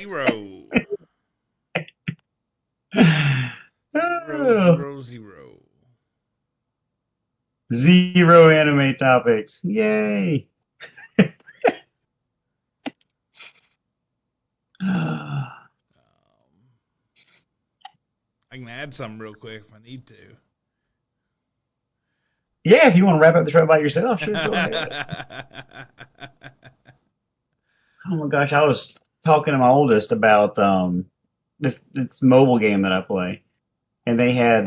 Zero. Zero, Oh, zero, zero. zero anime topics. Yay. Um, I can add some real quick if I need to. Yeah, if you want to wrap up the show by yourself, sure, go ahead. Oh my gosh, I was talking to my oldest about this mobile game that I play, and they had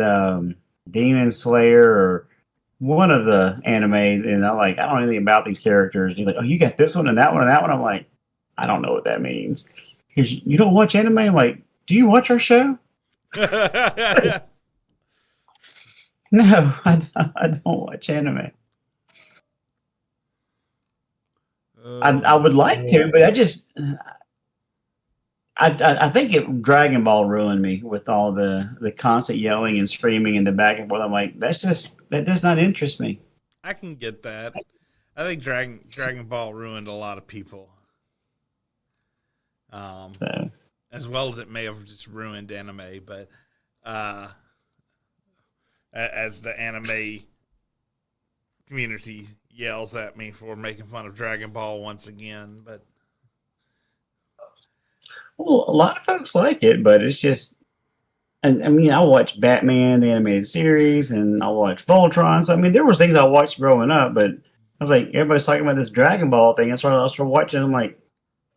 Demon Slayer or one of the anime, and I'm like, I don't know anything about these characters. And he's like, oh, you got this one and that one and that one. I'm like, I don't know what that means. Because you don't watch anime? I'm like, do you watch our show? No, I don't watch anime. I Oh, would like to, but I think Dragon Ball ruined me with all the constant yelling and screaming and the back and forth. I'm like, that does not interest me. I can get that. I think Dragon Ball ruined a lot of people. Um, So as well as it may have just ruined anime, but uh, as the anime community yells at me for making fun of Dragon Ball once again, but well, a lot of folks like it, but it's just and I mean I watched Batman the animated series and I watched Voltron. So I mean there was things I watched growing up, but I was like everybody's talking about this Dragon Ball thing. That's why I started watching. I'm like,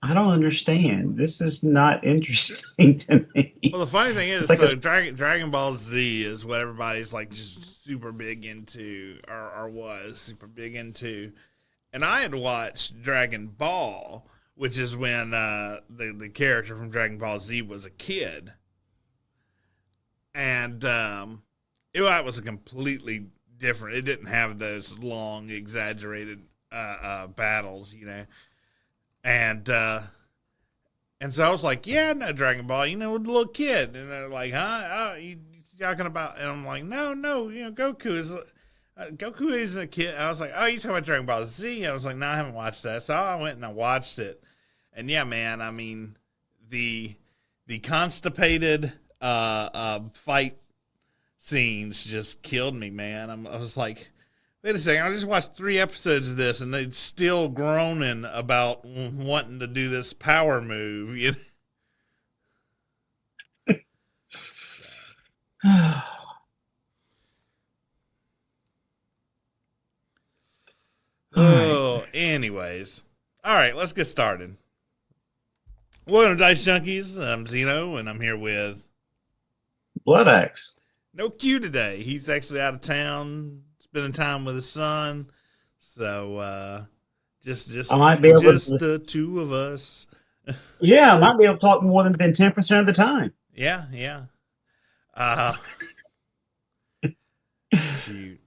I don't understand. This is not interesting to well, me. the funny thing It's is, like a so Dragon Ball Z is what everybody's like just super big into, or was super big into, and I had watched Dragon Ball, which is when the character from Dragon Ball Z was a kid, and it was a completely different. It didn't have those long, exaggerated battles, and so I was like, yeah, no Dragon Ball, with the little kid, and they're like, huh? Oh, you talking about? And I'm like, no, Goku is a kid. I was like, oh, you talking about Dragon Ball Z? I was like, no, I haven't watched that. So I went and I watched it, and yeah, man, I mean, the the constipated fight scenes just killed me, man. I was like, wait a second, I just watched 3 episodes of this, and they're still groaning about wanting to do this power move. all right. Oh, anyways, all right, let's get started. Welcome to Dice Junkies. I'm Zeno, and I'm here with Bloodaxe. no Q today. He's actually out of town, spending time with his son. So just I just might be able just to the two of us. yeah, I might be able to talk more than 10% of the time. Yeah, yeah. Uh, shoot.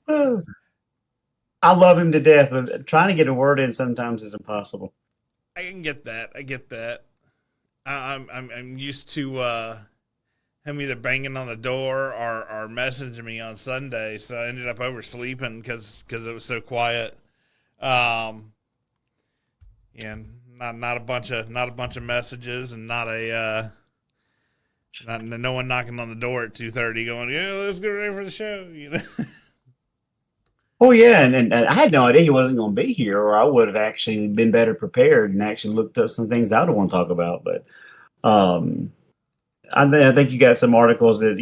I love him to death, but trying to get a word in sometimes is impossible. I can get that. I get that. I'm used to him either banging on the door or messaging me on Sunday, so I ended up oversleeping because it was so quiet. Um, and not a bunch of messages and no one knocking on the door at 2:30 going, yeah, let's get ready for the show. Oh yeah, and I had no idea he wasn't going to be here, or I would have actually been better prepared and actually looked up some things I don't want to talk about. But um, I think you got some articles that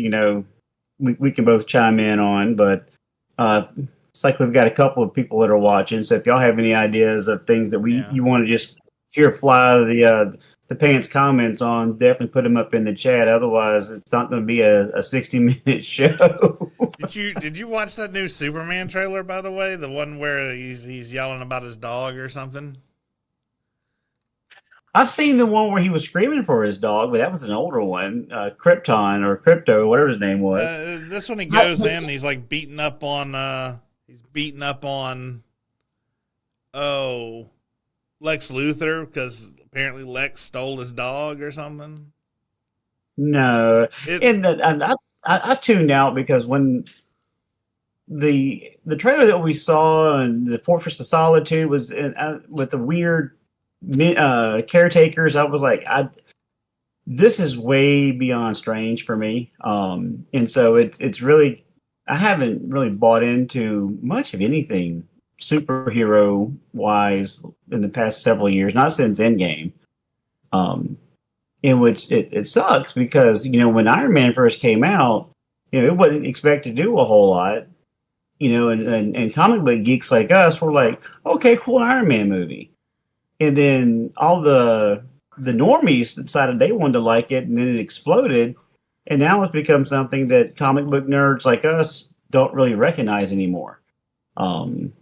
we can both chime in on. But uh, it's like we've got a couple of people that are watching. So if y'all have any ideas of things that Yeah. you want to just hear fly the pants comments on, definitely put them up in the chat. Otherwise, it's not going to be a 60-minute show. Did you watch that new Superman trailer, by the way? The one where he's yelling about his dog or something? I've seen the one where he was screaming for his dog, but that was an older one, Krypton or Crypto, whatever his name was. This one he I, goes in and he's like beating up on oh Lex Luthor because apparently Lex stole his dog or something. no, It and I tuned out because when the trailer that we saw and the Fortress of Solitude was with the weird caretakers, I was like, this is way beyond strange for me. And so it's really, I haven't really bought into much of anything superhero wise in the past several years, not since Endgame. Um, in which it sucks because, when Iron Man first came out, it wasn't expected to do a whole lot, and comic book geeks like us were like, okay, cool Iron Man movie. And then all the normies decided they wanted to like it, and then it exploded, and now it's become something that comic book nerds like us don't really recognize anymore. Um,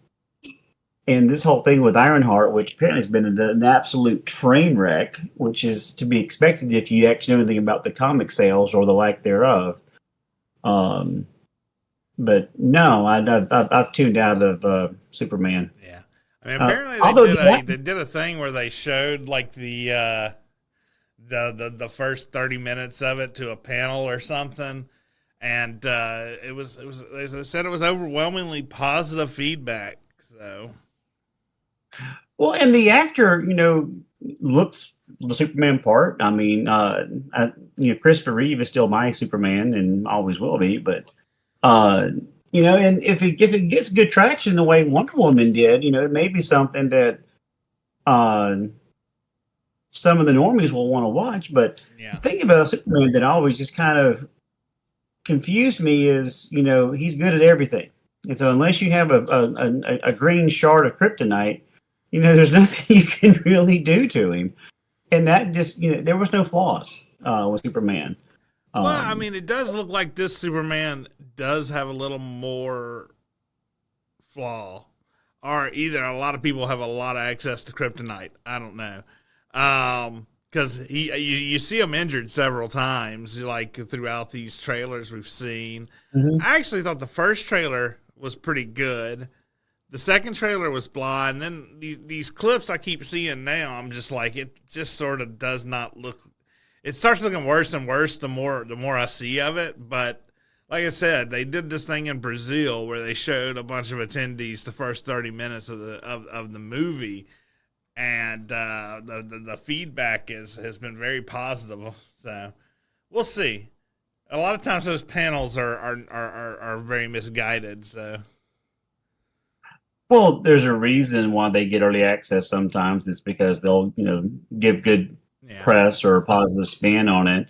and this whole thing with Ironheart, which apparently has been an absolute train wreck, which is to be expected if you actually know anything about the comic sales or the lack thereof. Um, but no, I've tuned out of Superman. Yeah, I mean, apparently Although they did a thing where they showed like the first 30 minutes of it to a panel or something, and it was as I said, it was overwhelmingly positive feedback. So well, and the actor, looks the Superman part. I mean, Christopher Reeve is still my Superman and always will be. But and if it gets good traction the way Wonder Woman did, it may be something that uh, some of the normies will want to watch. But yeah, the thing about Superman that always just kind of confused me is, he's good at everything, and so unless you have a green shard of kryptonite, there's nothing you can really do to him. And that just, there was no flaws with Superman. well, I mean, it does look like this Superman does have a little more flaw, or either a lot of people have a lot of access to kryptonite. I don't know. Because you see him injured several times, like throughout these trailers we've seen. Mm-hmm. I actually thought the first trailer was pretty good. The second trailer was blah, and then these clips I keep seeing now, I'm just like, it just sort of does not look. It starts looking worse and worse the more I see of it. But like I said, they did this thing in Brazil where they showed a bunch of attendees the first 30 minutes of the movie, and the feedback has been very positive. So we'll see. A lot of times those panels are very misguided. So. Well, there's a reason why they get early access sometimes. It's because they'll, give good press or positive spin on it.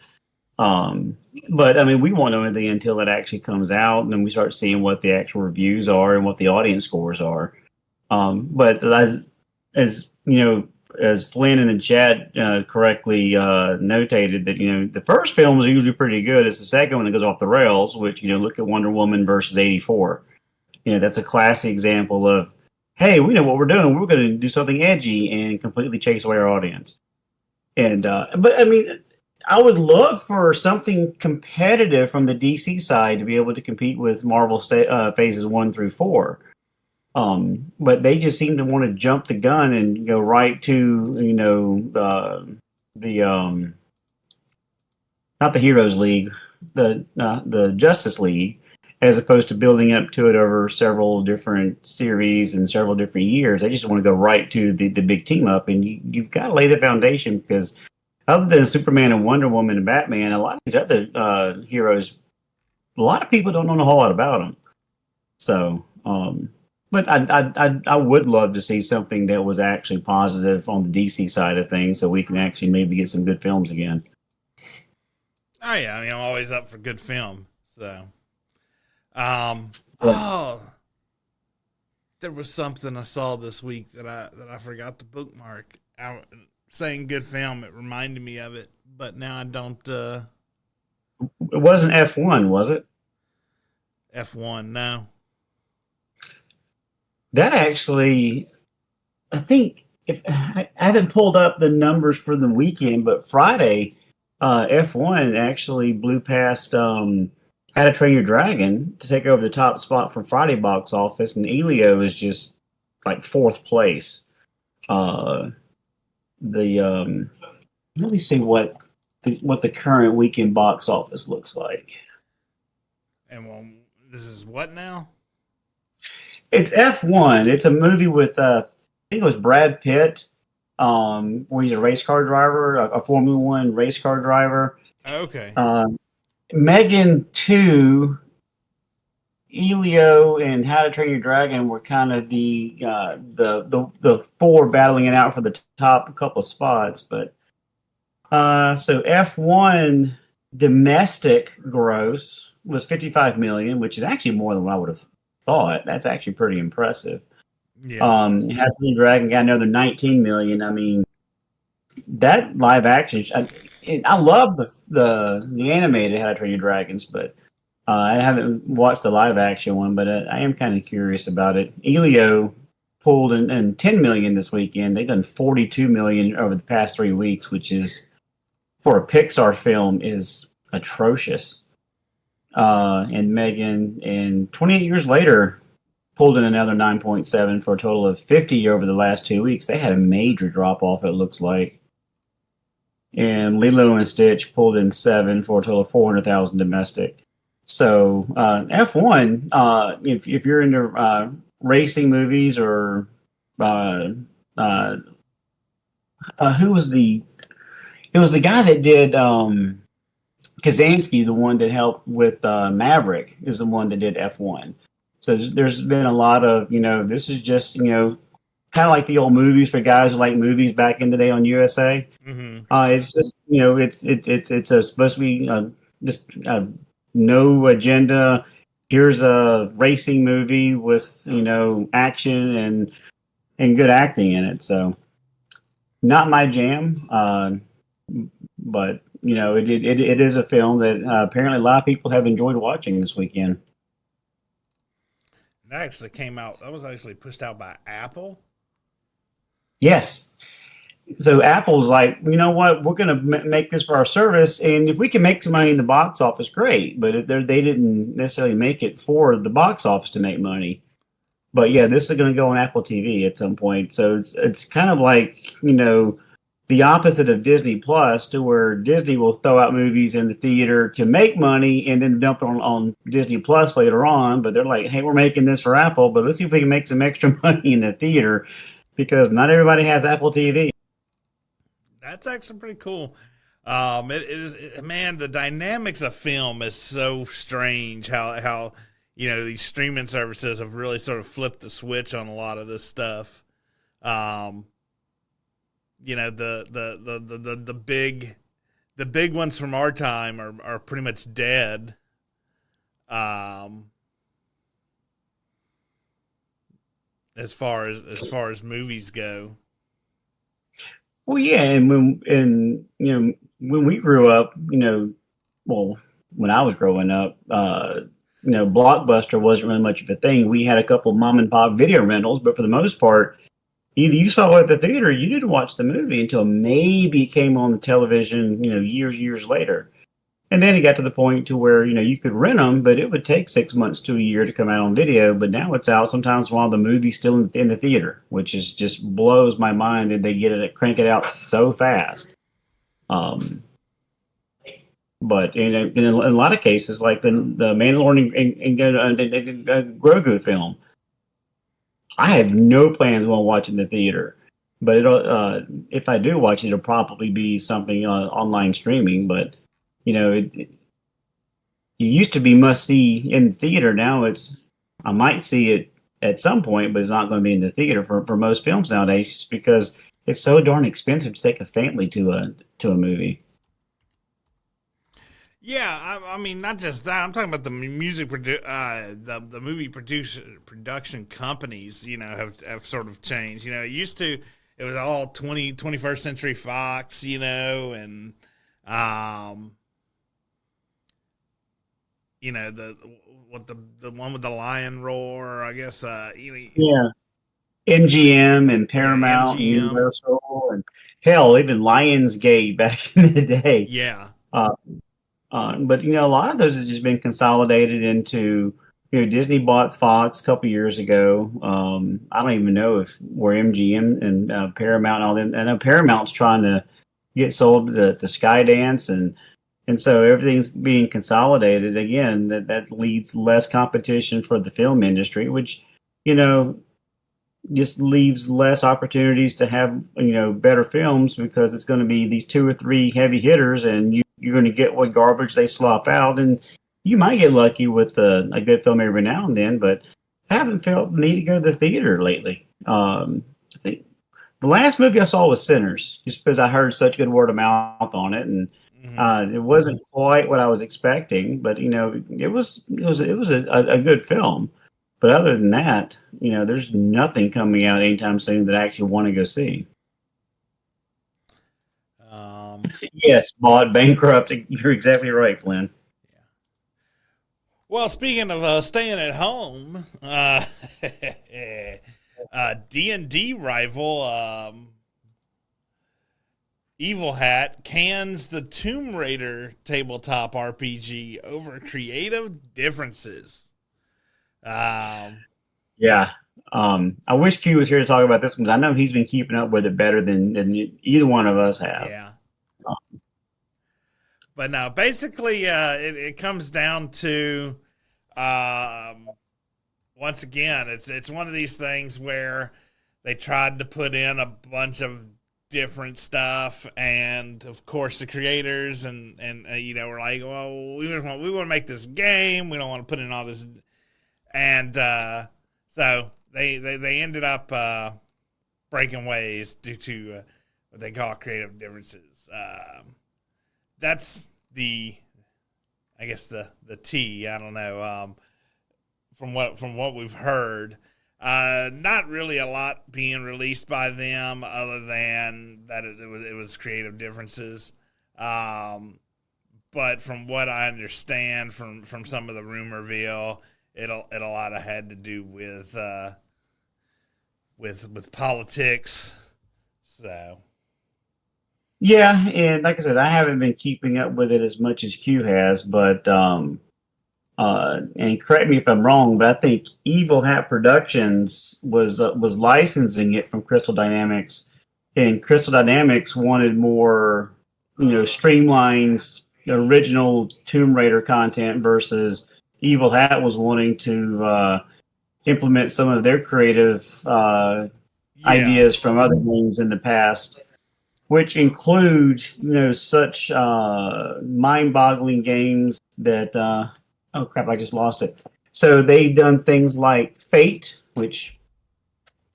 But I mean, we won't know anything until it actually comes out, and then we start seeing what the actual reviews are and what the audience scores are. But as as Flynn in the chat correctly notated that the first film is usually pretty good. It's the second one that goes off the rails. Which look at Wonder Woman versus '84. That's a classic example of, hey, we know what we're doing. We're going to do something edgy and completely chase away our audience. And but I mean, I would love for something competitive from the DC side to be able to compete with Marvel phases 1 through 4. But they just seem to want to jump the gun and go right to the not the Heroes League, the Justice League, as opposed to building up to it over several different series and several different years. They just want to go right to the big team up, and you've got to lay the foundation, because other than Superman and Wonder Woman and Batman, a lot of these other heroes, a lot of people don't know a whole lot about them. So, but I would love to see something that was actually positive on the DC side of things, so we can actually maybe get some good films again. Oh yeah, I mean, I'm always up for good film. So, there was something I saw this week that I forgot to bookmark. Saying good film, it reminded me of it, but now I don't. It wasn't F1, was it? F1, no. That actually, I think, if I haven't pulled up the numbers for the weekend, but Friday, F1 actually blew past How to Train Your Dragon to take over the top spot for Friday box office, and Elio is just like fourth place. Let me see what the current weekend box office looks like. And well, this is what now? It's F1. It's a movie with I think it was Brad Pitt where he's a race car driver, a Formula One race car driver. Okay. Megan 2, Elio, and How to Train Your Dragon were kind of the four battling it out for the top couple of spots. But so F1 domestic gross was 55 million, which is actually more than what I would have thought. That's actually pretty impressive. Yeah. How to Train Your Dragon got another 19 million. I mean, that live action. I love the animated How to Train Your Dragons, but I haven't watched the live action one. But I am kind of curious about it. Elio pulled in 10 million this weekend. They've done 42 million over the past 3 weeks, which is for a Pixar film is atrocious. And Megan, and 28 years later, pulled in another 9.7 for a total of 50 over the last 2 weeks. They had a major drop off, it looks like. And Lilo and Stitch pulled in 7 for a total of 400,000 domestic. So F1, if you're into racing movies or who was the? It was the guy that did Kazansky, the one that helped with Maverick, is the one that did F1. So there's been a lot of, this is just, kind of like the old movies for guys who like movies back in the day on USA. Mm-hmm. It's just, it's supposed to be just no agenda. Here's a racing movie with, action and good acting in it. So not my jam, but it is a film that apparently a lot of people have enjoyed watching this weekend. That actually came out. That was actually pushed out by Apple. Yes. So Apple's like, you know what? We're going to make this for our service, and if we can make some money in the box office, great. But they didn't necessarily make it for the box office to make money. But yeah, this is going to go on Apple TV at some point. So it's kind of like, the opposite of Disney Plus, to where Disney will throw out movies in the theater to make money and then dump it on Disney Plus later on. But they're like, hey, we're making this for Apple, but let's see if we can make some extra money in the theater, because not everybody has Apple TV. That's actually pretty cool. Man, the dynamics of film is so strange. How these streaming services have really sort of flipped the switch on a lot of this stuff. The big ones from our time are pretty much dead. As far as movies go. Well, yeah, and when we grew up, when I was growing up, Blockbuster wasn't really much of a thing. We had a couple of mom and pop video rentals, but for the most part, either you saw it at the theater, you didn't watch the movie until maybe it came on the television, years later. And then it got to the point to where, you could rent them, but it would take 6 months to a year to come out on video. But now it's out sometimes while the movie's still in the theater, which is just blows my mind that they crank it out so fast. But in a lot of cases, like the Mandalorian and Grogu film, I have no plans on watching the theater. But if I do watch it, it'll probably be something online streaming. But it used to be must see in the theater. Now I might see it at some point, but it's not going to be in the theater for most films nowadays, just because it's so darn expensive to take a family to a movie. Yeah, I mean, not just that. I'm talking about the the movie production companies. Have sort of changed. It used to, it was all 21st Century Fox. And the one with the lion roar, I guess. Yeah, MGM and Paramount, and Universal, and hell, even Lionsgate back in the day. Yeah. But a lot of those has just been consolidated into, Disney bought Fox a couple years ago. I don't even know where MGM and Paramount and all them. I know Paramount's trying to get sold to Skydance, and so everything's being consolidated again. That leads less competition for the film industry, which just leaves less opportunities to have better films because it's going to be these 2 or 3 heavy hitters, and you're going to get what garbage they slop out, and you might get lucky with a good film every now and then, but I haven't felt the need to go to the theater lately. I think the last movie I saw was Sinners, just because I heard such good word of mouth on it, and it wasn't quite what I was expecting, but it was a good film. But other than that, there's nothing coming out anytime soon that I actually want to go see. Yes, bought, bankrupt. You're exactly right, Flynn. Yeah. Well, speaking of staying at home, D&D rival Evil Hat cans the Tomb Raider tabletop RPG over creative differences. Yeah. I wish Q was here to talk about this because I know he's been keeping up with it better than either one of us have. Yeah. But no, basically, it comes down to, once again, it's one of these things where they tried to put in a bunch of different stuff, and of course the creators and were like, well, we want to make this game, we don't want to put in all this, and so they ended up breaking ways due to what they call creative differences. That's I guess the T. I don't know. From what we've heard, not really a lot being released by them, other than that it was creative differences. But from what I understand from some of the rumorville, it a lot of had to do with politics. So. Yeah, and like I said, I haven't been keeping up with it as much as Q has, but and correct me if I'm wrong, but I think Evil Hat Productions was licensing it from Crystal Dynamics, and Crystal Dynamics wanted more, streamlined original Tomb Raider content versus Evil Hat was wanting to implement some of their creative ideas from other games in the past, which include, such mind-boggling games that, oh crap, I just lost it. So they've done things like Fate, which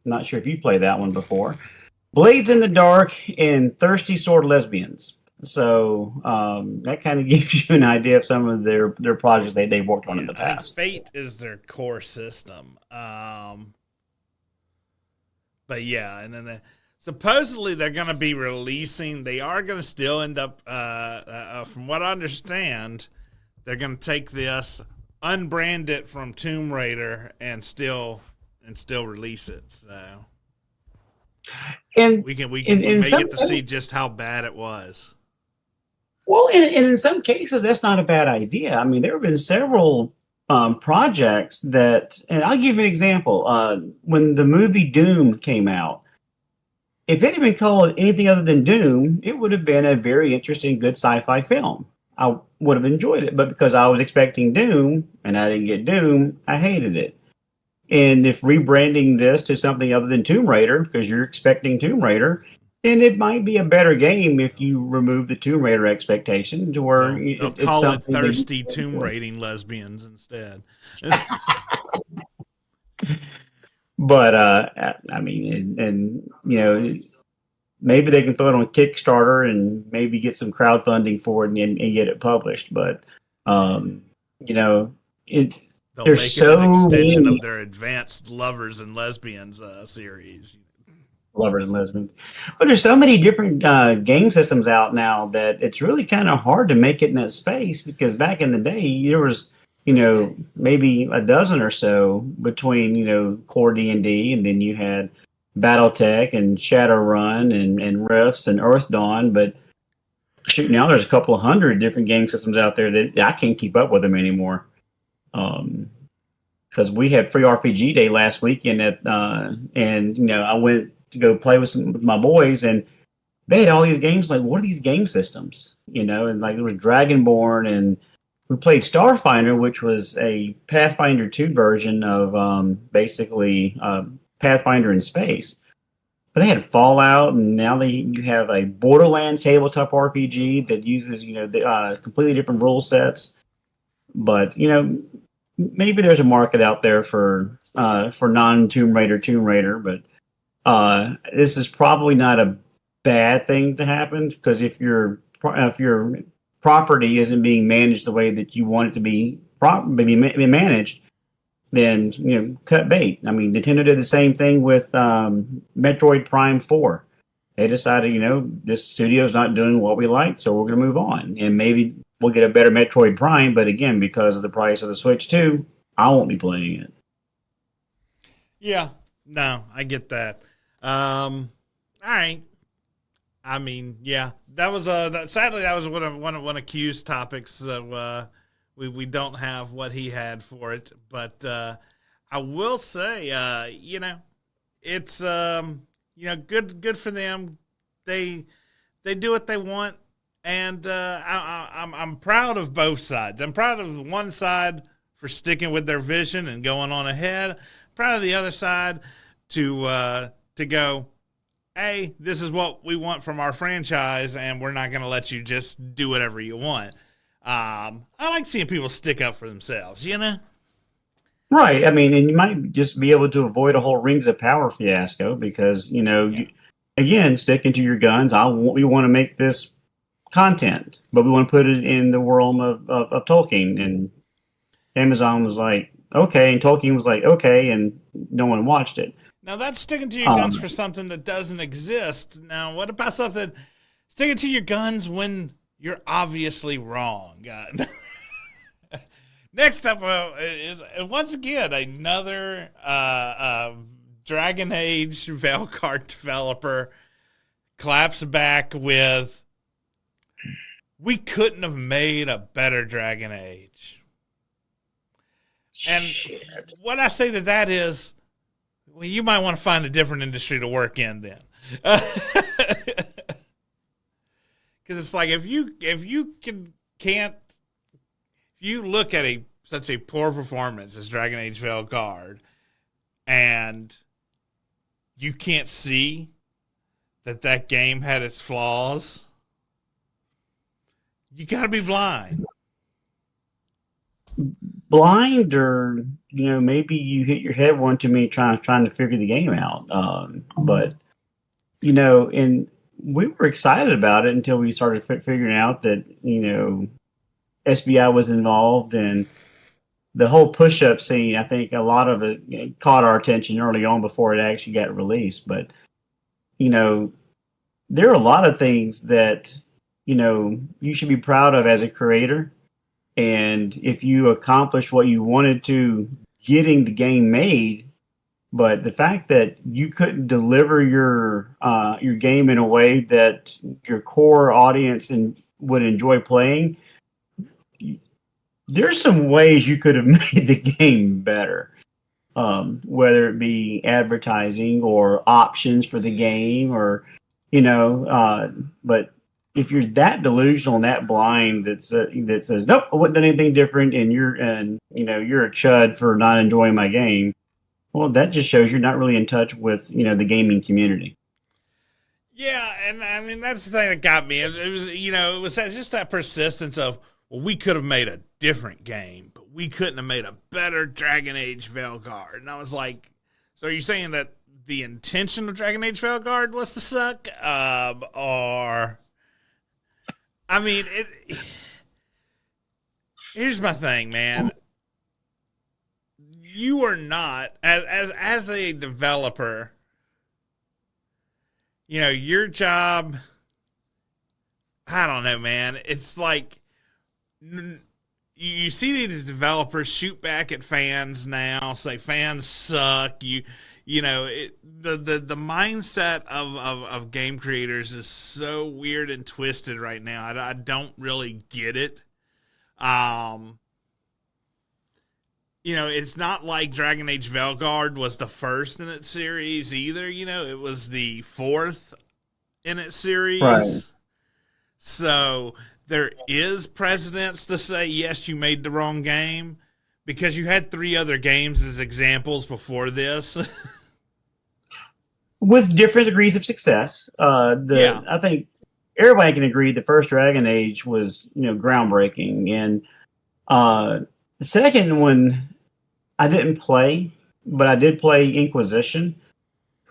I'm not sure if you played that one before, Blades in the Dark, and Thirsty Sword Lesbians. So that kind of gives you an idea of some of their projects they've worked on in the past. Fate is their core system. But yeah, and then supposedly they're going to be releasing. They are going to still end up, from what I understand, they're going to take this, unbrand it from Tomb Raider, and still release it. So, and we may get to see just how bad it was. Well, and in some cases, that's not a bad idea. I mean, there have been several projects that, and I'll give you an example. When the movie Doom came out, if it had been called anything other than Doom, it would have been a very interesting, good sci-fi film. I would have enjoyed it, but because I was expecting Doom and I didn't get Doom, I hated it. And if rebranding this to something other than Tomb Raider, because you're expecting Tomb Raider, then it might be a better game if you remove the Tomb Raider expectation to where they'll call it Thirsty Tomb Raiding Lesbians instead. But I mean, and maybe they can throw it on Kickstarter and maybe get some crowdfunding for it and get it published. But They'll there's make so it an extension many of their Advanced Lovers and Lesbians series. Lovers and Lesbians, but there's so many different game systems out now that it's really kind of hard to make it in that space, because back in the day there was maybe a dozen or so between core D&D, and then you had BattleTech and Shadowrun and Rifts and Earthdawn. But shoot, now there's a couple of hundred different game systems out there that I can't keep up with them anymore. Because we had free RPG day last weekend and I went to go play with my boys, and they had all these games. Like, what are these game systems? And like there was Dragonborn, and we played Starfinder, which was a Pathfinder 2 version of basically Pathfinder in space. But they had Fallout, and now you have a Borderlands tabletop RPG that uses completely different rule sets. But maybe there's a market out there for non Tomb Raider, but this is probably not a bad thing to happen, because if your property isn't being managed the way that you want it to be managed, then cut bait. I mean, Nintendo did the same thing with Metroid Prime 4. They decided, this studio's not doing what we like, so we're going to move on, and maybe we'll get a better Metroid Prime. But again, because of the price of the Switch 2, I won't be playing it. Yeah, no, I get that. All right. I mean, yeah, that was sadly that was one of Q's topics. So we don't have what he had for it, but I will say, it's good for them. They do what they want, and I'm proud of both sides. I'm proud of one side for sticking with their vision and going on ahead. I'm proud of the other side to go, hey, this is what we want from our franchise, and we're not going to let you just do whatever you want. I like seeing people stick up for themselves, Right. I mean, and you might just be able to avoid a whole Rings of Power fiasco because, again, sticking to your guns. We want to make this content, but we want to put it in the realm of Tolkien. And Amazon was like, okay, and Tolkien was like, okay, and no one watched it. Now, that's sticking to your guns for something that doesn't exist. Now, what about something sticking to your guns when you're obviously wrong? Next up is, once again, another Dragon Age Veilguard developer claps back with, we couldn't have made a better Dragon Age. And what I say to that is, well, you might want to find a different industry to work in then. Because it's like, if you look at such a poor performance as Dragon Age Veilguard, and you can't see that game had its flaws, you got to be blind. Blind, or maybe you hit your head one too many trying to figure the game out. But and we were excited about it until we started figuring out that SBI was involved, and the whole push-up scene. I think a lot of it caught our attention early on before it actually got released. But there are a lot of things that you should be proud of as a creator. And if you accomplish what you wanted to getting the game made, but the fact that you couldn't deliver your game in a way that your core audience would enjoy playing, there's some ways you could have made the game better, whether it be advertising or options for the game, or but if you're that delusional and that blind that says nope, I wouldn't do anything different, and you're a chud for not enjoying my game, well, that just shows you're not really in touch with the gaming community. Yeah, and I mean that's the thing that got me. It was just that persistence of, well, we could have made a different game, but we couldn't have made a better Dragon Age Veilguard. And I was like, so are you saying that the intention of Dragon Age Veilguard was to suck, or? I mean, here's my thing, man. You are not, as a developer, your job, I don't know, man. It's like, you see these developers shoot back at fans now, say fans suck. The mindset of game creators is so weird and twisted right now. I don't really get it. It's not like Dragon Age Veilguard was the first in its series either. It was the fourth in its series. Right. So there is precedence to say, yes, you made the wrong game, because you had 3 other games as examples before this. with different degrees of success. Yeah. I think everybody can agree the first Dragon Age was groundbreaking, and the second one I didn't play, but I did play Inquisition,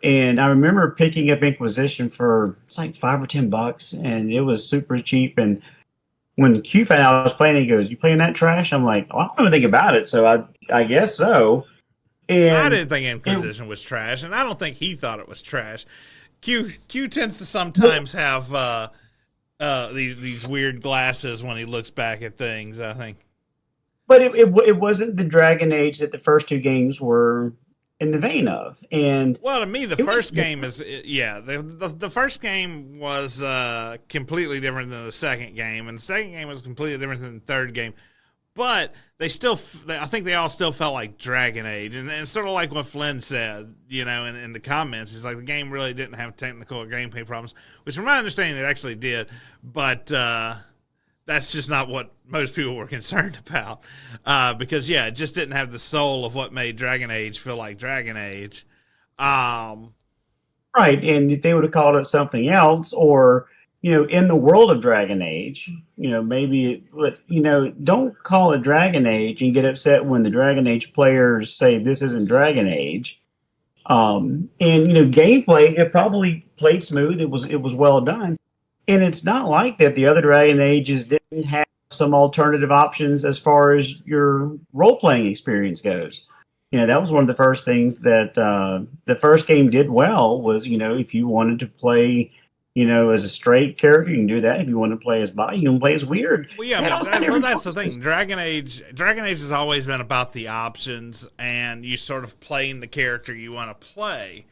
and I remember picking up Inquisition for it's like $5 or $10, and it was super cheap. And when Q found out I was playing, he goes, "You playing that trash?" I'm like, "Oh, I don't know anything about it, so I guess so." I And didn't think it, Inquisition was trash, and I don't think he thought it was trash. Q tends to sometimes have these weird glasses when he looks back at things, I think. but it wasn't the Dragon Age that the first two games were in the vein of, and Well, to me, the it was first game is yeah. The first game was completely different than the second game, and the second game was completely different than the third game. But I think they all still felt like Dragon Age, and sort of like what Flynn said, in the comments. He's like the game really didn't have technical or gameplay problems, which, from my understanding, it actually did. But that's just not what most people were concerned about, because it just didn't have the soul of what made Dragon Age feel like Dragon Age. right. And if they would have called it something else, or in the world of Dragon Age, maybe but don't call it Dragon Age and get upset when the Dragon Age players say this isn't Dragon Age. And gameplay, it probably played smooth. It was well done. And it's not like that the other Dragon Ages didn't have some alternative options as far as your role-playing experience goes. That was one of the first things that the first game did well was, if you wanted to play, as a straight character, you can do that. If you want to play as bi, you can play as weird. Well, yeah, that's the thing. Dragon Age has always been about the options and you sort of playing the character you want to play.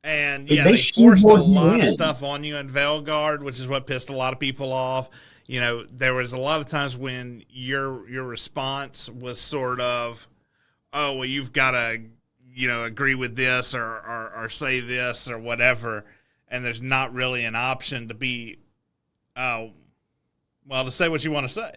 And yeah, they forced a lot of stuff on you in Veilguard, which is what pissed a lot of people off. There was a lot of times when your response was sort of, oh, well, you've got to, agree with this or say this or whatever. And there's not really an option to be, to say what you want to say,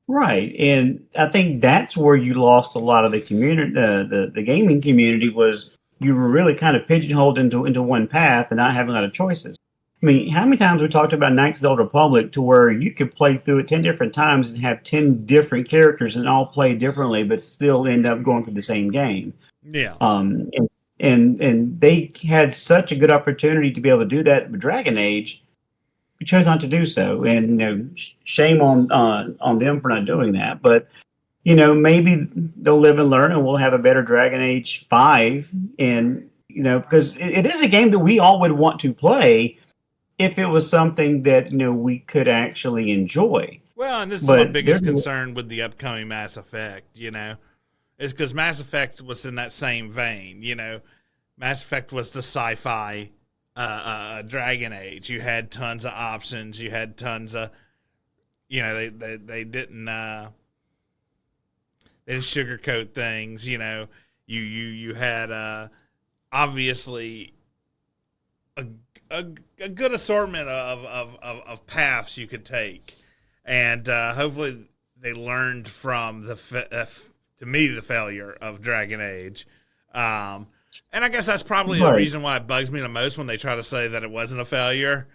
Right, and I think that's where you lost a lot of the community. The gaming community was you were really kind of pigeonholed into one path and not having a lot of choices. I mean, how many times we talked about Knights of the Old Republic to where you could play through it 10 different times and have 10 different characters and all play differently, but still end up going through the same game. Yeah. And they had such a good opportunity to be able to do that with Dragon Age. We chose not to do so, and shame on them for not doing that. But maybe they'll live and learn, and we'll have a better Dragon Age 5. And because it is a game that we all would want to play if it was something that we could actually enjoy. Well, and this is my biggest concern with the upcoming Mass Effect. Is because Mass Effect was in that same vein. Mass Effect was the sci-fi Dragon Age. You had tons of options. You had tons of, they didn't sugarcoat things. You had obviously a good assortment of paths you could take, and hopefully they learned from the failure of Dragon Age. And I guess that's probably the reason why it bugs me the most when they try to say that it wasn't a failure,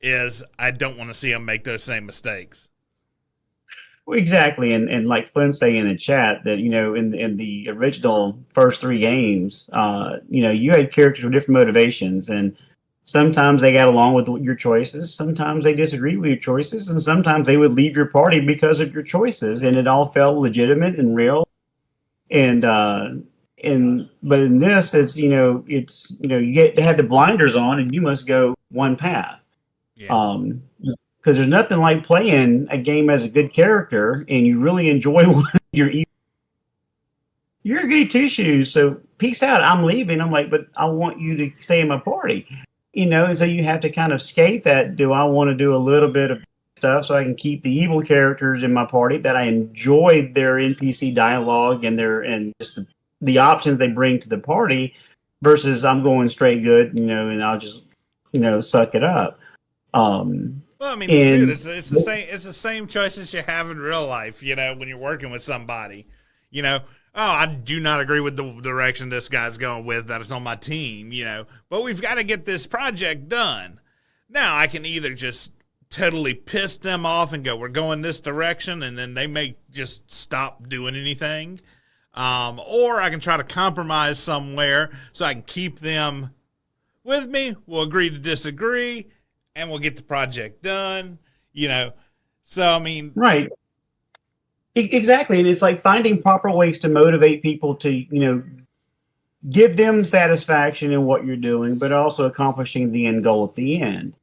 is I don't want to see them make those same mistakes. Well, exactly, and like Flynn saying in the chat that in the original first three games, you had characters with different motivations, and sometimes they got along with your choices, sometimes they disagreed with your choices, and sometimes they would leave your party because of your choices, and it all felt legitimate and real. But in this, it's you they have the blinders on, and you must go one path. Yeah. Because there's nothing like playing a game as a good character, and you really enjoy you're a goody two shoes. So peace out. I'm leaving. I'm like, but I want you to stay in my party. So you have to kind of skate that. Do I want to do a little bit of stuff so I can keep the evil characters in my party that I enjoy their NPC dialogue and just the options they bring to the party, versus I'm going straight good, and I'll just suck it up. Well, I mean, dude, it's the same choices you have in real life. When you're working with somebody, oh, I do not agree with the direction this guy's going with that is on my team, but we've got to get this project done. Now I can either just totally piss them off and go, we're going this direction, and then they may just stop doing anything. Or I can try to compromise somewhere so I can keep them with me. We'll agree to disagree, and we'll get the project done, So, I mean... Right. Exactly. And it's like finding proper ways to motivate people to, give them satisfaction in what you're doing, but also accomplishing the end goal at the end.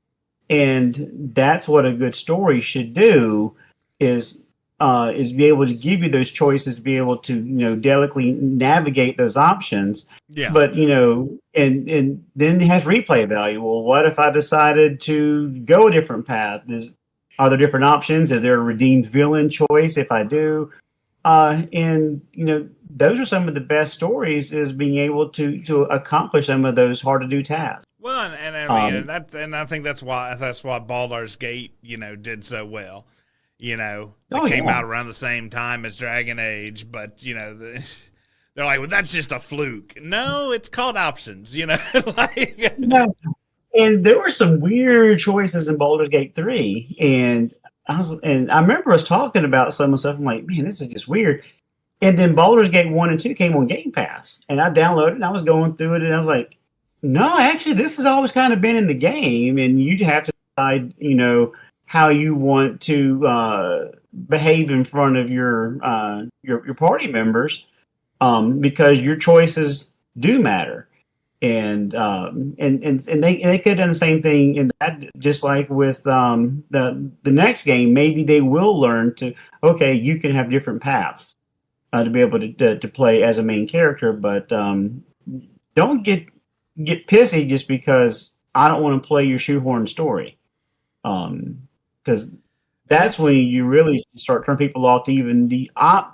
And that's what a good story should do is be able to give you those choices, be able to, delicately navigate those options. Yeah. But, and then it has replay value. Well, what if I decided to go a different path? Are there different options? Is there a redeemed villain choice if I do? And, those are some of the best stories is being able to accomplish some of those hard to do tasks. Well, and I mean, and I think that's why Baldur's Gate, did so well. They came out around the same time as Dragon Age, but they're like, well, that's just a fluke. No, it's called options. Like, no. And there were some weird choices in Baldur's Gate 3, and I remember us talking about some of the stuff. I'm like, man, this is just weird. And then Baldur's Gate 1 and 2 came on Game Pass, and I downloaded it, and I was going through it, and I was like, no, actually, this has always kind of been in the game, and you have to decide, how you want to behave in front of your party members, because your choices do matter. And they could have done the same thing in that, just like with the next game. Maybe they will learn to, okay, you can have different paths to be able to play as a main character, but don't get pissy just because I don't want to play your shoehorn story, because that's when you really start turning people off to even the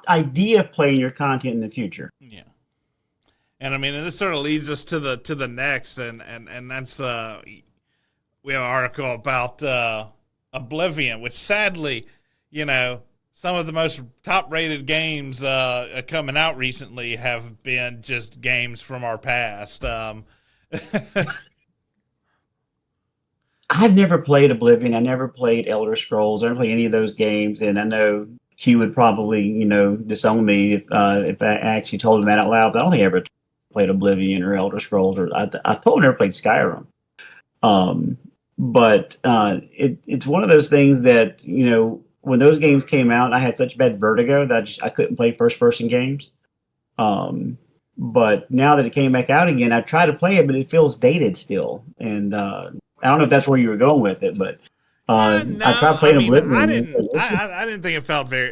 idea of playing your content in the future. Yeah. And I mean, and this sort of leads us to the next, and that's we have an article about Oblivion, which sadly, some of the most top-rated games coming out recently have been just games from our past. I've never played Oblivion. I never played Elder Scrolls. I never played any of those games, and I know Q would probably, disown me if I actually told him that out loud. But I don't think I ever played Oblivion or Elder Scrolls, or I told him I never played Skyrim. But it's one of those things that, when those games came out, I had such bad vertigo that I couldn't play first-person games. But now that it came back out again, I tried to play it, but it feels dated still. And I don't know if that's where you were going with it, but no, I tried playing Oblivion. I didn't think it felt very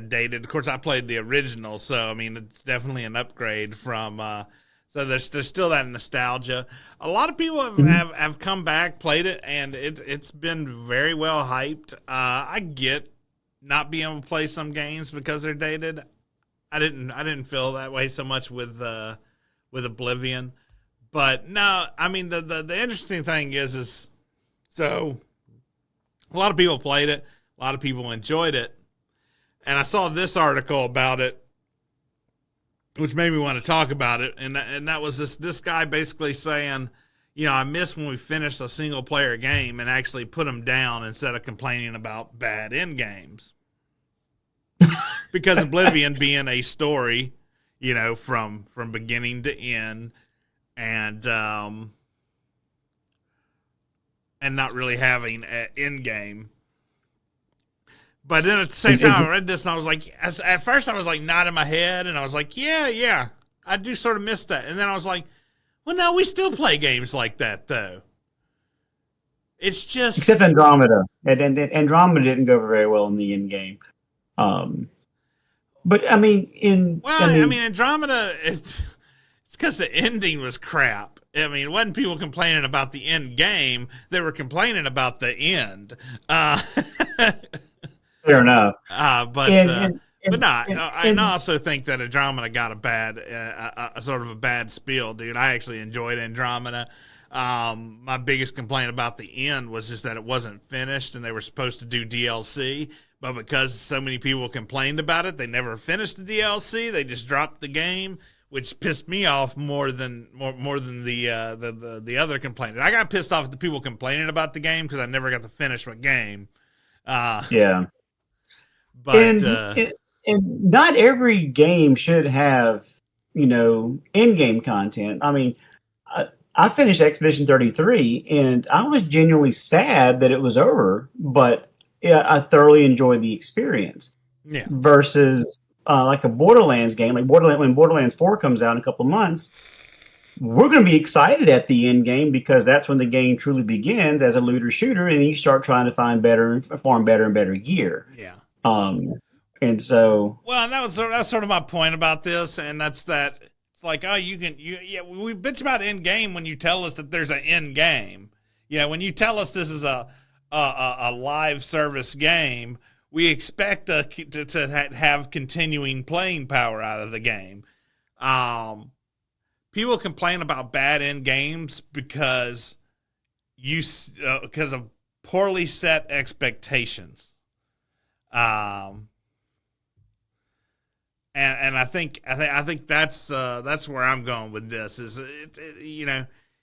dated. Of course, I played the original, so I mean, it's definitely an upgrade from. So there's still that nostalgia. A lot of people have come back, played it, and it's been very well hyped. I get not being able to play some games because they're dated. I didn't feel that way so much with Oblivion, but no, I mean the interesting thing is so a lot of people played it, a lot of people enjoyed it, and I saw this article about it, which made me want to talk about it, and that was this guy basically saying, I miss when we finished a single player game and actually put them down instead of complaining about bad end games. Because Oblivion being a story, from beginning to end, and not really having an end game. But then at the same time, I read this and I was like, at first I was like nodding my head and I was like, yeah, I do sort of miss that. And then I was like, well, no, we still play games like that though. It's just except Andromeda, and Andromeda didn't go very well in the end game. But I mean, Andromeda, it's because the ending was crap. I mean, it wasn't people complaining about the end game; they were complaining about the end. Fair enough. I also think that Andromeda got a bad, sort of a bad spiel, dude. I actually enjoyed Andromeda. My biggest complaint about the end was just that it wasn't finished, and they were supposed to do DLC. but because so many people complained about it, they never finished the DLC. They just dropped the game, which pissed me off more than the other complaining. I got pissed off at the people complaining about the game because I never got to finish my game. Yeah, but and not every game should have in-game content. I mean, I finished Expedition 33, and I was genuinely sad that it was over, but yeah, I thoroughly enjoyed the experience. Yeah. Versus like a Borderlands game, like when Borderlands 4 comes out in a couple months, we're going to be excited at the end game because that's when the game truly begins as a looter shooter, and then you start trying to farm better and better gear. Yeah. And so, well, and that was sort of my point about this, and that's that. It's like, oh, we bitch about end game when you tell us that there's an end game. Yeah, when you tell us this is a live service game, we expect to have continuing playing power out of the game. People complain about bad end games because of poorly set expectations. And I think that's where I'm going with this.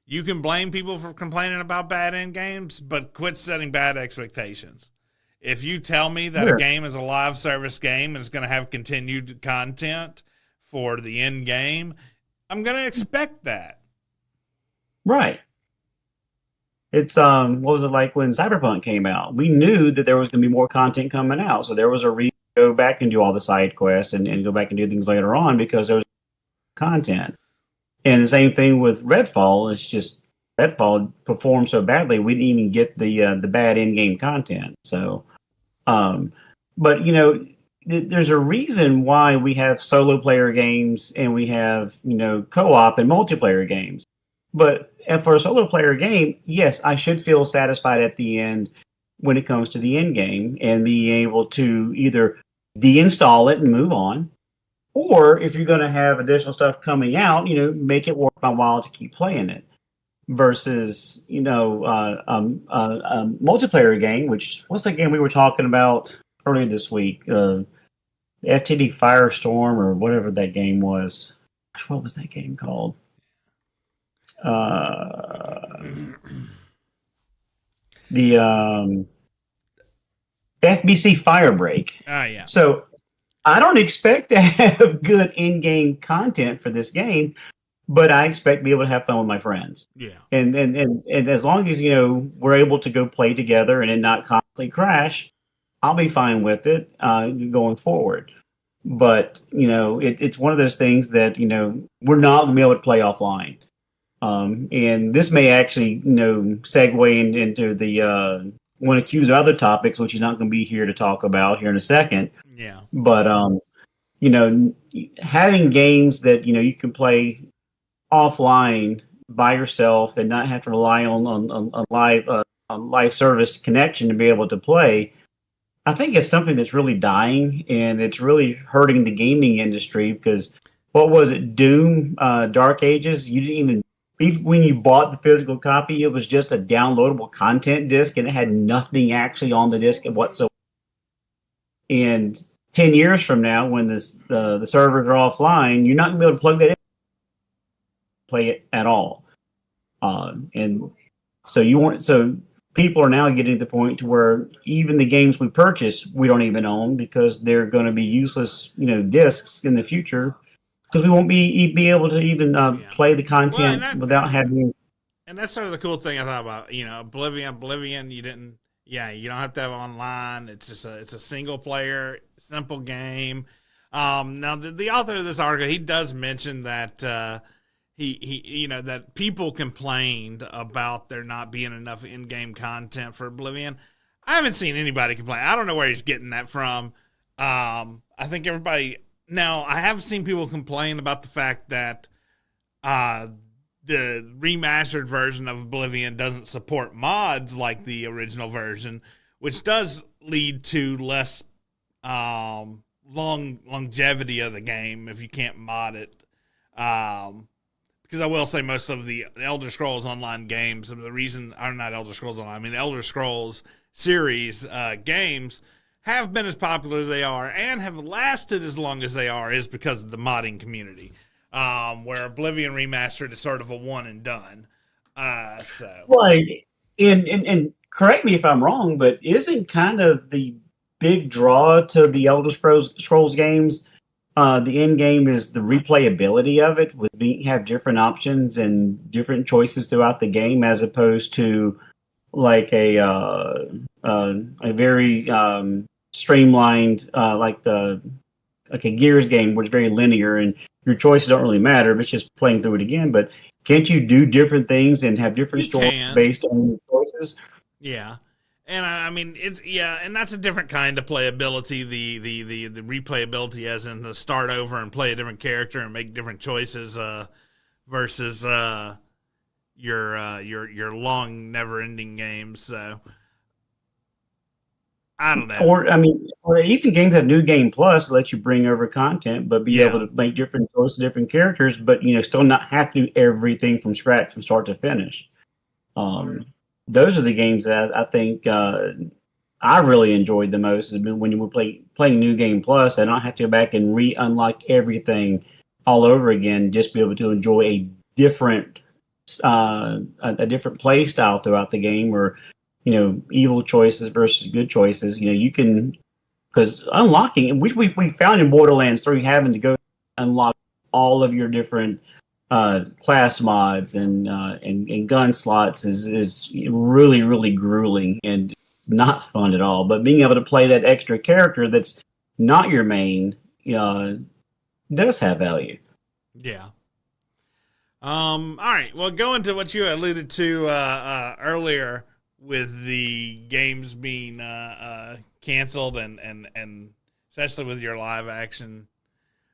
You can blame people for complaining about bad end games, but quit setting bad expectations. If you tell me that a game is a live service game and it's going to have continued content for the end game, I'm going to expect that. Right. It's what was it like when Cyberpunk came out? We knew that there was going to be more content coming out, so there was a reason to go back and do all the side quests and go back and do things later on because there was content. And the same thing with Redfall. It's just Redfall performed so badly we didn't even get the bad in-game content. So, but there's a reason why we have solo player games and we have co-op and multiplayer games. But for a solo player game, yes, I should feel satisfied at the end when it comes to the end game and be able to either deinstall it and move on, or if you're going to have additional stuff coming out, make it worth my while to keep playing it. Versus, multiplayer game, what's the game we were talking about earlier this week? FTD Firestorm or whatever that game was. What was that game called? The FBC Firebreak. Yeah. So I don't expect to have good in-game content for this game, but I expect to be able to have fun with my friends. Yeah. And as long as we're able to go play together and it not constantly crash, I'll be fine with it going forward. But it's one of those things that we're not going to be able to play offline. And this may actually segue into the want to accuse other topics, which is not going to be here to talk about here in a second. Yeah. But having games that you can play offline by yourself and not have to rely on live service connection to be able to play, I think it's something that's really dying and it's really hurting the gaming industry because what was it, Doom, Dark Ages? You didn't even when you bought the physical copy, it was just a downloadable content disc and it had nothing actually on the disc whatsoever. And 10 years from now, when the servers are offline, you're not going to be able to plug that in, play it at all. And so people are now getting to the point to where even the games we purchase, we don't even own because they're going to be useless, discs in the future because we won't be able to even play the content without having. And that's sort of the cool thing I thought about, Oblivion, you don't have to have online. It's just it's a single player, simple game. Now the author of this article, he does mention that that people complained about there not being enough in-game content for Oblivion. I haven't seen anybody complain. I don't know where he's getting that from. I think everybody. Now I have seen people complain about the fact that the remastered version of Oblivion doesn't support mods like the original version, which does lead to less longevity of the game if you can't mod it. Because I will say most of the Elder Scrolls Online games, the reason are not Elder Scrolls Online, the Elder Scrolls series games have been as popular as they are and have lasted as long as they are is because of the modding community, where Oblivion Remastered is sort of a one and done. Well, and correct me if I'm wrong, but isn't kind of the big draw to the Elder Scrolls games, the end game is the replayability of it, with have different options and different choices throughout the game, as opposed to like a very streamlined like a Gears game, which is very linear and your choices don't really matter. But it's just playing through it again. But can't you do different things and have different stories based on your choices? Yeah. And I mean, and that's a different kind of playability. The replayability, as in the start over and play a different character and make different choices, versus your long, never ending games. So I don't know. Or even games have New Game Plus let you bring over content, but be able to make different choices, different characters, but still not have to do everything from scratch from start to finish. Those are the games that I think I really enjoyed the most. Has been when you were playing New Game Plus, and not have to go back and unlock everything all over again. Just be able to enjoy a different play style throughout the game, or evil choices versus good choices. You can, because unlocking, which we found in Borderlands 3, having to go unlock all of your different class mods and gun slots is really, really grueling and not fun at all. But being able to play that extra character that's not your main does have value. Yeah. All right. Well, going to what you alluded to earlier with the games being canceled and especially with your live action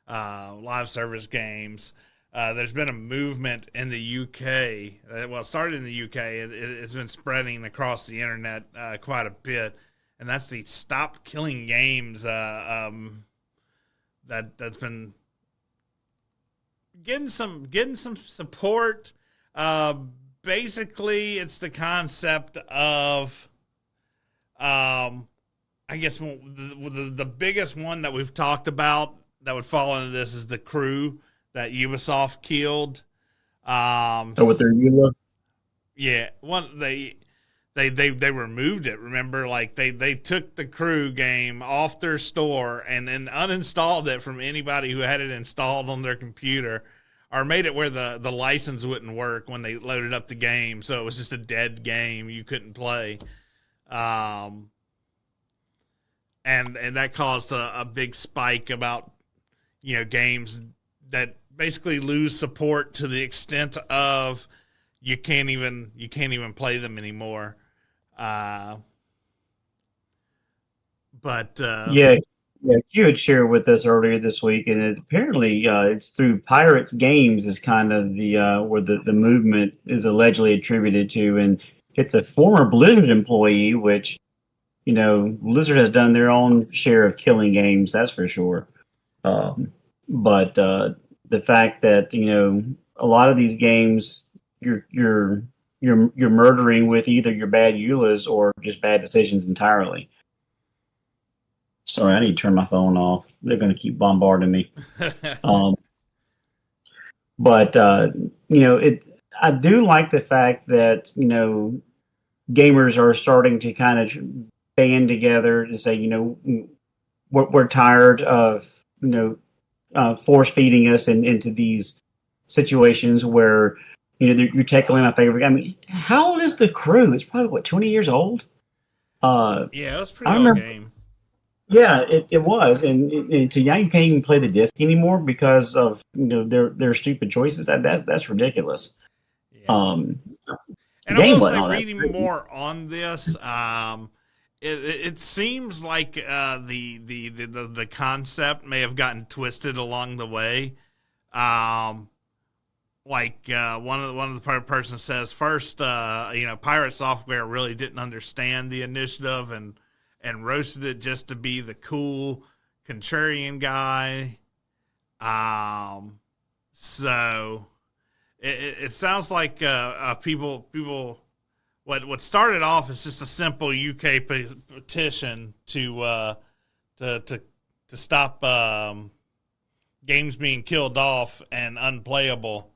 live service games. There's been a movement in the UK. Well, it started in the UK. It's been spreading across the internet quite a bit, and that's the Stop Killing Games. That's been getting some support. Basically, it's the concept of, I guess the biggest one that we've talked about that would fall into this is The Crew that Ubisoft killed. With their EULA? Yeah, they removed it. Remember, like they took The Crew game off their store and then uninstalled it from anybody who had it installed on their computer, or made it where the license wouldn't work when they loaded up the game, so it was just a dead game you couldn't play. And that caused a big spike about games that basically lose support to the extent of you can't even play them anymore. You had shared with us earlier this week, and apparently it's through Pirates Games is kind of the where the movement is allegedly attributed to, and it's a former Blizzard employee, which Blizzard has done their own share of killing games, that's for sure. But the fact that a lot of these games you're murdering with either your bad EULAs or just bad decisions entirely. Sorry, I need to turn my phone off. They're going to keep bombarding me. I do like the fact that gamers are starting to kind of band together to say we're tired of force feeding us into these situations where you're taking away my favorite. I mean, how old is The Crew? It's probably 20 years old. Yeah, it was a pretty old game. Yeah, it was, and so now you can't even play the disc anymore because of their stupid choices. That's ridiculous. Yeah. And I will say, reading more on this, it seems like the concept may have gotten twisted along the way. One of the person says first, Pirate Software really didn't understand the initiative and roasted it just to be the cool contrarian guy. So it sounds like people what started off as just a simple UK petition to stop games being killed off and unplayable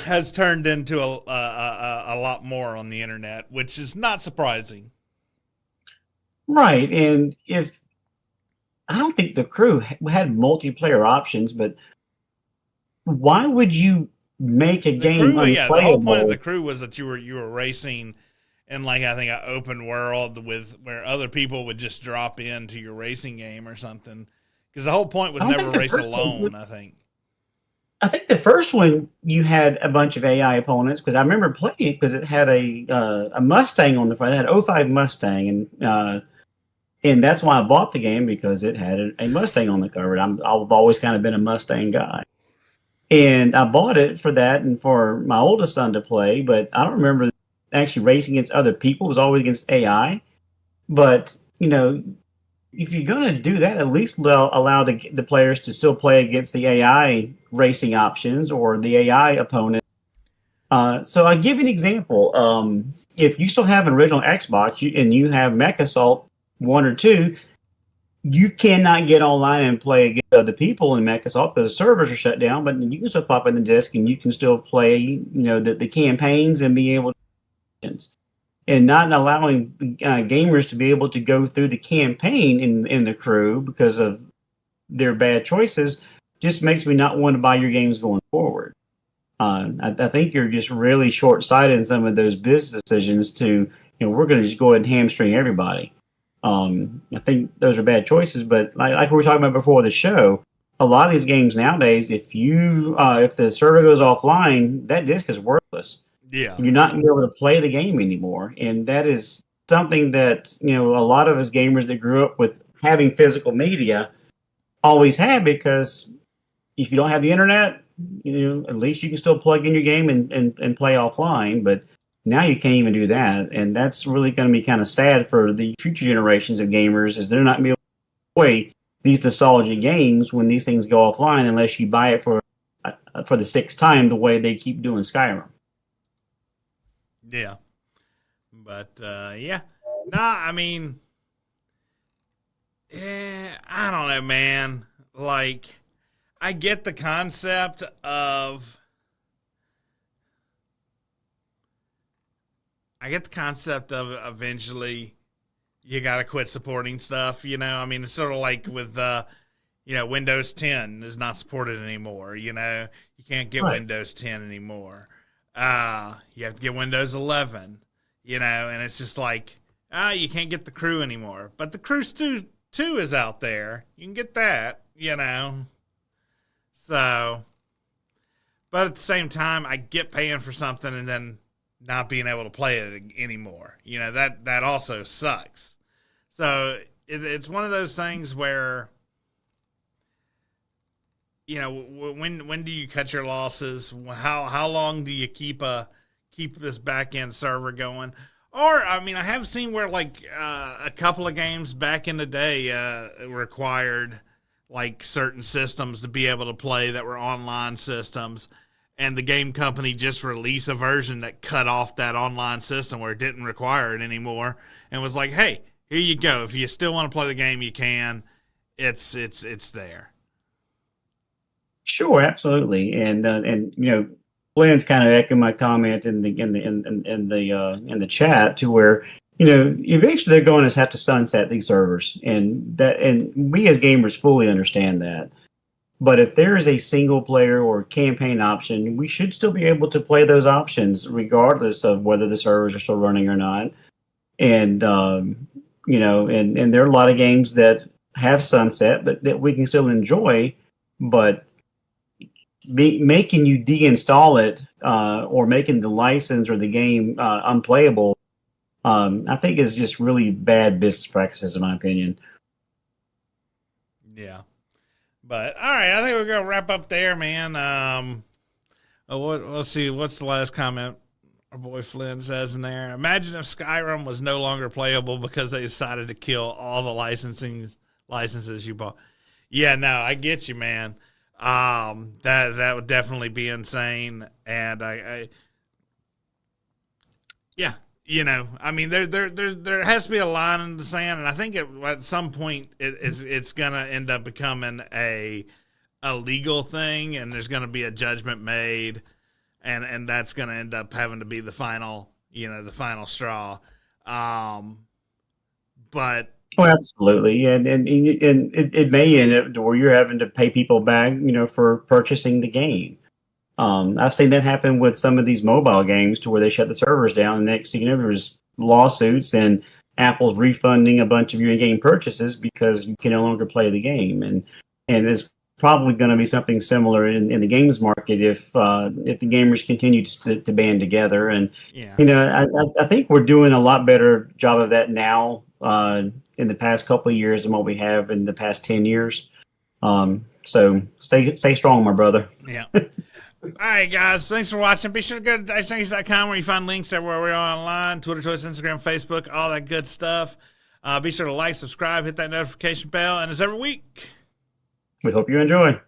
has turned into a lot more on the internet, which is not surprising. Right, and if I don't think the crew had multiplayer options, but why would you make a game crew, yeah, the whole point of unplayable? the crew was that you were racing in like I think an open world with where other people would just drop into your racing game or something. Because the whole point was I don't never think the race first one. alone. I think. I think the first one you had a bunch of AI opponents because I remember playing it because it had a Mustang on the front. It had 05 Mustang, and that's why I bought the game because it had a Mustang on the cover. I've always kind of been a Mustang guy, and I bought it for that and for my oldest son to play. But I don't remember actually racing against other people. It was always against AI. But if you're going to do that, at least allow the players to still play against the AI racing options or the AI opponent. So I'll give you an example. If you still have an original Xbox and you have Mech Assault 1 or 2, you cannot get online and play against other people in Mech Assault because the servers are shut down, but you can still pop in the disc and you can still play the campaigns and be able to and not allowing gamers to be able to go through the campaign in the crew because of their bad choices just makes me not want to buy your games going forward. I think you're just really short-sighted in some of those business decisions to, we're going to just go ahead and hamstring everybody. I think those are bad choices, but like we were talking about before the show, a lot of these games nowadays, if the server goes offline, that disc is worthless. Yeah. You're not going to be able to play the game anymore. And that is something that, a lot of us gamers that grew up with having physical media always had, because if you don't have the internet, at least you can still plug in your game and play offline. But now you can't even do that. And that's really going to be kind of sad for the future generations of gamers, is they're not going to be able to play these nostalgia games when these things go offline unless you buy it for the sixth time the way they keep doing Skyrim. Yeah. But, yeah. Nah, I mean, I don't know, man. Like, I get the concept of eventually you got to quit supporting stuff, I mean, it's sort of like with, Windows 10 is not supported anymore, you can't get Windows 10 anymore. You have to get Windows 11, and it's just like, you can't get the crew anymore. But the crew 2 is out there. You can get that, So, but at the same time, I get paying for something and then not being able to play it anymore. That also sucks. So it's one of those things where, when do you cut your losses? How long do you keep this back end server going? Or, I mean, I have seen where like a couple of games back in the day required like certain systems to be able to play that were online systems, and the game company just released a version that cut off that online system where it didn't require it anymore, and was like, hey, here you go. If you still want to play the game, you can. It's there. Sure, absolutely, and Glenn's kind of echoing my comment in the chat to where eventually they're going to have to sunset these servers, and we as gamers fully understand that. But if there is a single player or campaign option, we should still be able to play those options regardless of whether the servers are still running or not. And and there are a lot of games that have sunset, but that we can still enjoy, but making you deinstall it or making the license or the game unplayable, I think is just really bad business practices, in my opinion. Yeah. But, all right, I think we're going to wrap up there, man. Let's see, what's the last comment our boy Flynn says in there? Imagine if Skyrim was no longer playable because they decided to kill all the licenses you bought. Yeah, no, I get you, man. That would definitely be insane, and I Yeah, I mean, there has to be a line in the sand, and I think at some point it's gonna end up becoming a legal thing, and there's gonna be a judgment made, and that's gonna end up having to be the final, the final straw. But Oh, absolutely, and it may end up to where you're having to pay people back, for purchasing the game. I've seen that happen with some of these mobile games to where they shut the servers down, and next thing you know, there's lawsuits and Apple's refunding a bunch of your in-game purchases because you can no longer play the game, and it's probably going to be something similar in the games market if the gamers continue to band together. And yeah, I think we're doing a lot better job of that now in the past couple of years than what we have in the past 10 years. So stay strong, my brother. Yeah. All right, guys. Thanks for watching. Be sure to go to Dicejunkies.com where you find links everywhere we're online, Twitter, Instagram, Facebook, all that good stuff. Be sure to like, subscribe, hit that notification bell, and as every week, We hope you enjoy.